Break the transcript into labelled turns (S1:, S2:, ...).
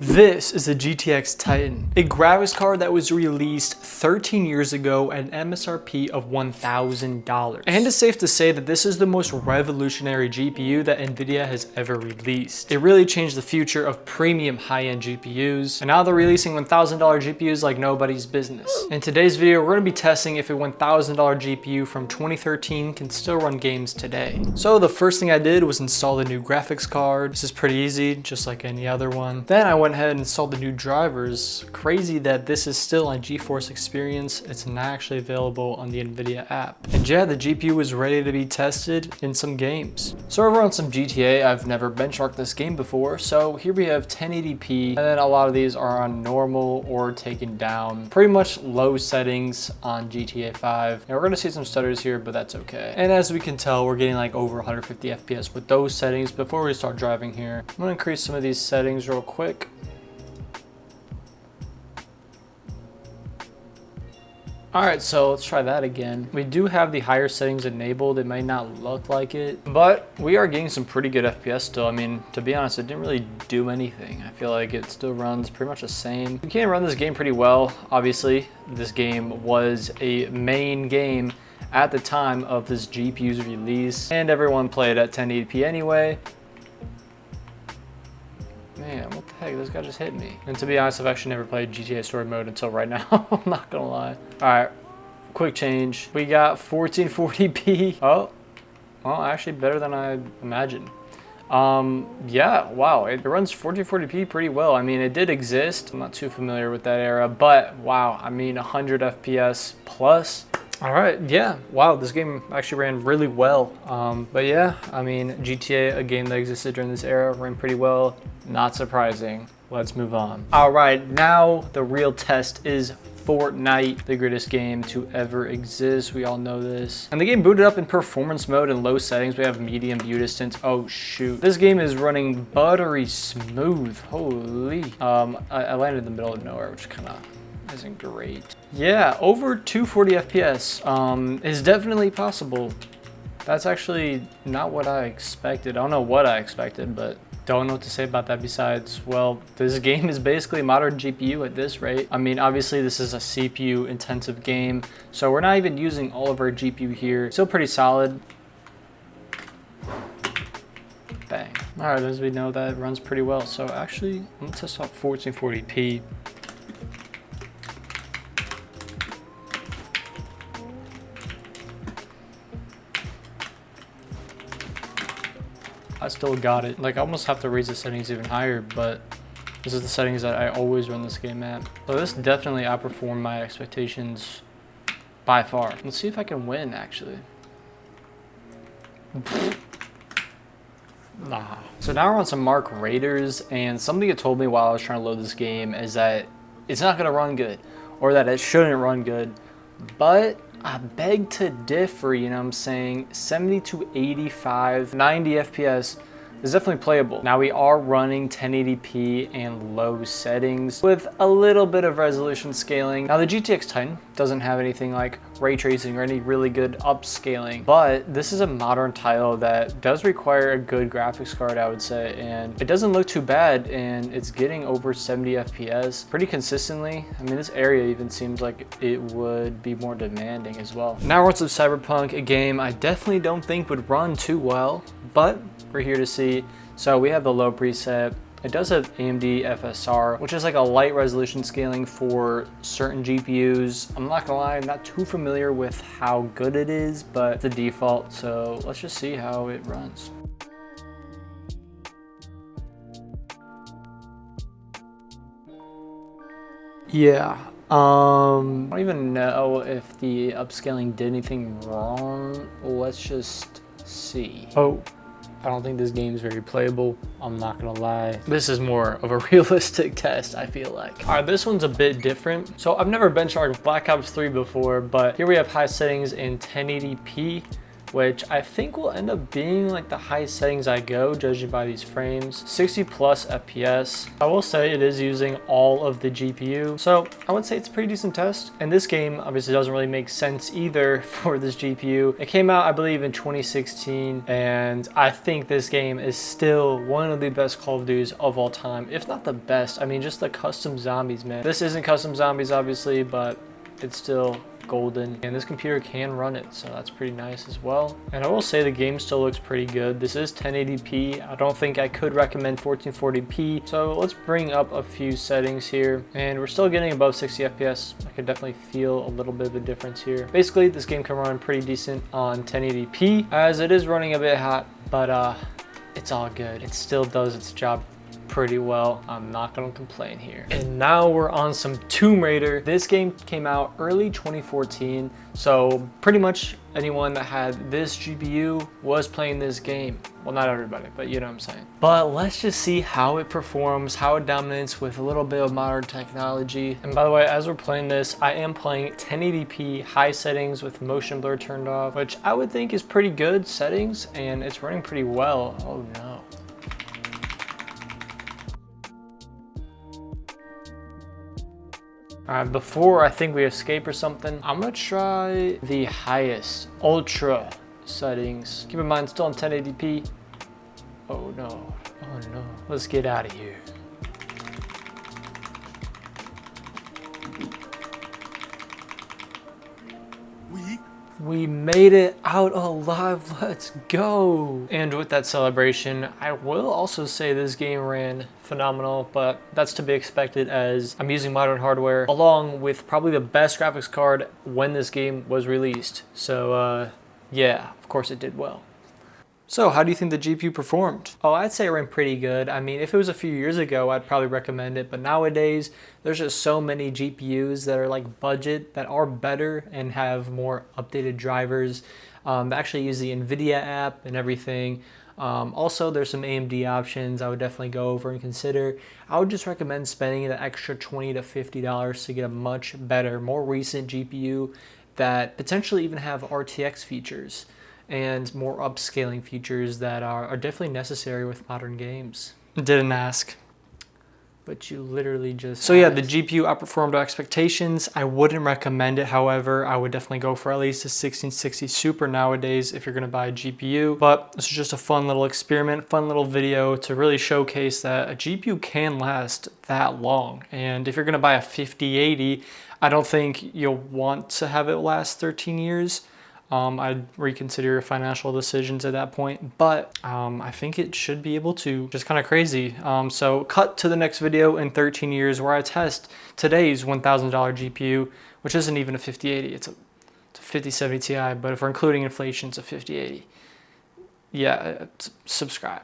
S1: This is the GTX Titan, a graphics card that was released 13 years ago at an MSRP of $1,000. And it's safe to say that this is the most revolutionary GPU that Nvidia has ever released. It really changed the future of premium high-end GPUs, and now they're releasing $1,000 GPUs like nobody's business. In today's video, we're going to be testing if a $1,000 GPU from 2013 can still run games today. So the first thing I did was install the new graphics card. This is pretty easy, just like any other one. Then I went ahead and installed the new drivers. Crazy that this is still on GeForce Experience. It's not actually available on the Nvidia app. And yeah, the GPU was ready to be tested in some games. So over on some GTA, I've never benchmarked this game before. So here we have 1080p, and then a lot of these are on normal or taken down. Pretty much low settings on GTA 5. Now we're gonna see some stutters here, but that's okay. And as we can tell, we're getting like over 150 FPS with those settings. Before we start driving here, I'm gonna increase some of these settings real quick. All right, so let's try that again. We do have the higher settings enabled. It might not look like it, but we are getting some pretty good FPS still. I mean, to be honest, it didn't really do anything. I feel like it still runs pretty much the same. You can run this game pretty well. Obviously, this game was a main game at the time of this GPU's release, and everyone played at 1080p anyway. Man, what the heck? This guy just hit me. And to be honest, I've actually never played GTA Story Mode until right now. I'm not gonna lie. All right, quick change. We got 1440p. Oh, well, actually better than I imagined. Yeah, wow, it runs 1440p pretty well. I mean, it did exist. I'm not too familiar with that era, but wow, I mean, 100 FPS plus. All right, yeah, wow, this game actually ran really well. But yeah, I mean, GTA, a game that existed during this era, ran pretty well. Not surprising. Let's move on. All right, now the real test is Fortnite, the greatest game to ever exist. We all know this. And the game booted up in performance mode and low settings. We have medium view distance. Oh shoot. This game is running buttery smooth. Holy. I landed in the middle of nowhere, which kind of isn't great. Yeah, over 240 FPS is definitely possible. That's actually not what I expected. I don't know what I expected, but don't know what to say about that besides, well, this game is basically a modern GPU at this rate. I mean, obviously this is a CPU intensive game, so we're not even using all of our GPU here. Still pretty solid. Bang. All right, as we know, that runs pretty well. So actually, I'm gonna test out 1440p. I still got it. Like, I almost have to raise the settings even higher, but this is the settings that I always run this game at. So this definitely outperformed my expectations by far. Let's see if I can win, actually. Nah. So now we're on some Mark Raiders, and something it told me while I was trying to load this game is that it's not gonna run good, or that it shouldn't run good, but I beg to differ, you know what I'm saying? 70 to 85, 90 FPS is definitely playable. Now we are running 1080p and low settings with a little bit of resolution scaling. Now the GTX Titan doesn't have anything like ray tracing or any really good upscaling, but this is a modern title that does require a good graphics card, I would say, and it doesn't look too bad, and it's getting over 70 FPS pretty consistently. I mean, this area even seems like it would be more demanding as well. Now we're on some Cyberpunk, a game I definitely don't think would run too well, but we're here to see. So we have the low preset. It does have AMD FSR, which is like a light resolution scaling for certain GPUs. I'm not gonna lie, I'm not too familiar with how good it is, but it's the default. So let's just see how it runs. Yeah, I don't even know if the upscaling did anything wrong. Let's just see. Oh, I don't think this game is very playable. I'm not gonna lie. This is more of a realistic test, I feel like. All right, this one's a bit different. So I've never benchmarked Black Ops 3 before, but here we have high settings in 1080p. which I think will end up being like the highest settings I go, judging by these frames. 60 plus FPS. I will say it is using all of the GPU, so I would say it's a pretty decent test. And this game obviously doesn't really make sense either for this GPU. It came out, I believe, in 2016, and I think this game is still one of the best Call of Duties of all time, if not the best. I mean, just the custom zombies, man. This isn't custom zombies, obviously, but it's still golden, and this computer can run it, so that's pretty nice as well. And I will say the game still looks pretty good. This is 1080p. I don't think I could recommend 1440p, so let's bring up a few settings here, and we're still getting above 60 FPS. I could definitely feel a little bit of a difference here. Basically, this game can run pretty decent on 1080p, as it is running a bit hot, but it's all good. It still does its job pretty well. I'm not gonna complain here. And now we're on some Tomb Raider. This game came out early 2014, so pretty much anyone that had this GPU was playing this game. Well, not everybody, but you know what I'm saying. But let's just see how it performs, how it dominates with a little bit of modern technology. And by the way, as we're playing this, I am playing 1080p high settings with motion blur turned off, which I would think is pretty good settings, and it's running pretty well. Oh no. Alright, before I think we escape or something, I'm gonna try the highest ultra settings. Keep in mind, still in 1080p. Oh no, oh no. Let's get out of here. We made it out alive, let's go. And with that celebration, I will also say this game ran phenomenal, but that's to be expected as I'm using modern hardware along with probably the best graphics card when this game was released. So yeah, of course it did well. So how do you think the GPU performed? Oh, I'd say it ran pretty good. I mean, if it was a few years ago, I'd probably recommend it, but nowadays there's just so many GPUs that are like budget that are better and have more updated drivers that actually use the NVIDIA app and everything. Also, there's some AMD options I would definitely go over and consider. I would just recommend spending the extra $20 to $50 to get a much better, more recent GPU that potentially even have RTX features and more upscaling features that are definitely necessary with modern games. Didn't ask, but you literally just So yeah, the GPU outperformed expectations. I wouldn't recommend it, however. I would definitely go for at least a 1660 Super nowadays if you're gonna buy a GPU. But this is just a fun little experiment, fun little video to really showcase that a GPU can last that long. And if you're gonna buy a 5080, I don't think you'll want to have it last 13 years. I'd reconsider your financial decisions at that point, but I think it should be able to. Just kind of crazy. So cut to the next video in 13 years where I test today's $1,000 GPU, which isn't even a 5080, it's a 5070 Ti, but if we're including inflation, it's a 5080. Yeah, subscribe.